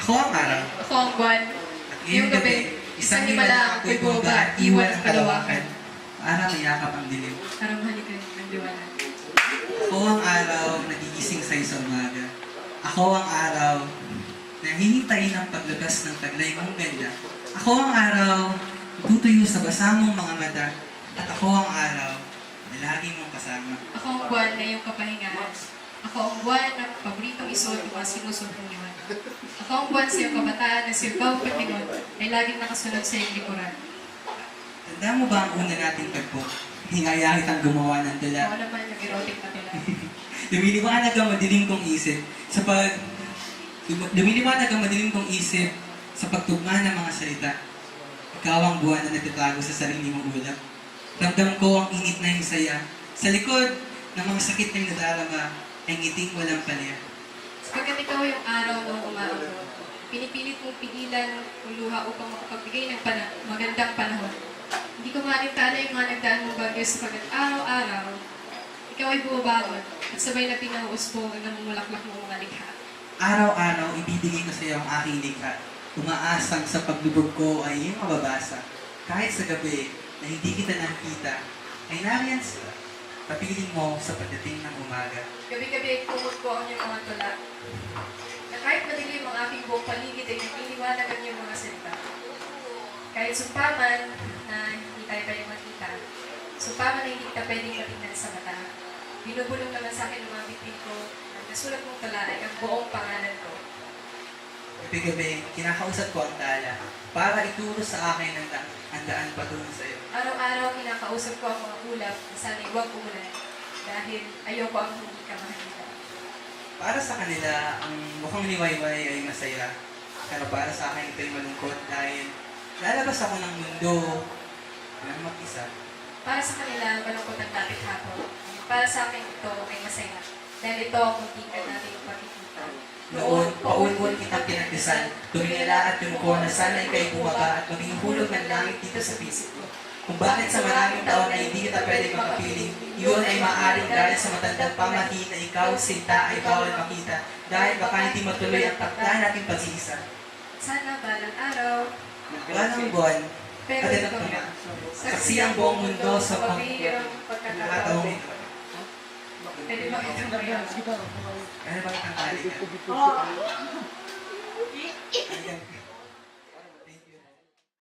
Ako ang araw. Ako ang buwan. At ngayong gabi, isang himala ako'y bumaba at iwan ang kalawakan. Para mayakap ang dilim. Parang halikan ng liwanag. Ako ang araw na nagigising sa'yo sa umaga. Ako ang araw na hinihintay ng paglabas ng taglay mong ganda. Ako ang araw na tutuyo sa basa mong mga mata. At ako ang araw na lagi mong kasama. Ako ang buwan na iyong kapahingahan. Ako ang buwan ng paboritong isuot ng mga sinusumpong liwanag. Ako ang buwan sa iyong kabataan na sirbaw patingon ay laging nakasunod sa iyong likuran. Tanda mo ba ang una nating tagpo? Hingaya kitang gumawa ng dala. Ako naman yung erotic na tula. Lumiliwanag ang madilim kong isip lumiliwanag ang madilim kong isip sa pagtugma ng mga salita. Ikaw ang buwan na nagtatago sa sarili mong ulap. Ramdam ko ang init na yung saya. Sa likod ng mga sakit na nadarama ay ngiting walang palya. Pagkat ikaw yung araw ng umaabot, pinipilit mong pigilan ang luha upang makapagbigay ng magandang panahon. Hindi ko maalimpana yung mga nagdaan mong bagyo sapagkat araw-araw, ikaw ay bumabangon at sabay na pinahuuspo ang namumulaklak mong mga likha. Araw-araw, ibibigay ko sa iyo ang aking likha. Umaasang sa paglubog ko ay iyong mababasa. Kahit sa gabi na hindi kita nakita, ay nariyan sila. Papiling mo sa pagdating ng umaga. Gabi-gabi, kumot ko ang iyong mga tula. Na kahit madilim ang aking buong paligid ay nagpiliwanag ang iyong mga salita. Kahit sumpaman na hindi tayo pwedeng makita, sumpaman na hindi kita pwedeng matingnan sa mata, binubulong naman sa akin ng mga bitin ko, ang nasulat mong tala ay ang buong pangalan ko. Gabi-gabi, kinakausap ko ang tala para ituro sa akin ang daan patungo sa iyo. Araw-araw kinakausap ko ang mga ulap na sana'y huwag umulan dahil ayoko ang hindi ka makikita. Para sa kanila, ang mukhang liwayway ay masaya. Pero para sa akin, ito'y malungkot dahil lalabas ako ng mundo ng mag-isa. Para sa kanila, malungkot ang dapit hapon. Para sa akin ito ay masaya dahil ito ang muntikan natin ang pagkikita. Noon, paun-un kitang pinagdasal, tumingala at yumuko na sana ika'y bumaba at maging hulog ng langit dito sa pisip ko. Kung bakit sa maraming taon ay hindi kita pwede makapiling, iyon ay maaaring dahil sa matandang pamahiin na ikaw, sinta, ay bawal makita, dahil baka hindi matuloy ang takda nating pag-iisa. Sana balang araw, Walang buwan, pero at ito nga, saksi ang buong mundo sa pabihirang pagkakataon. pagkakataong. Pwede ba ito ngayon? Ano ba ang tangkali ka? Oh! Ayan.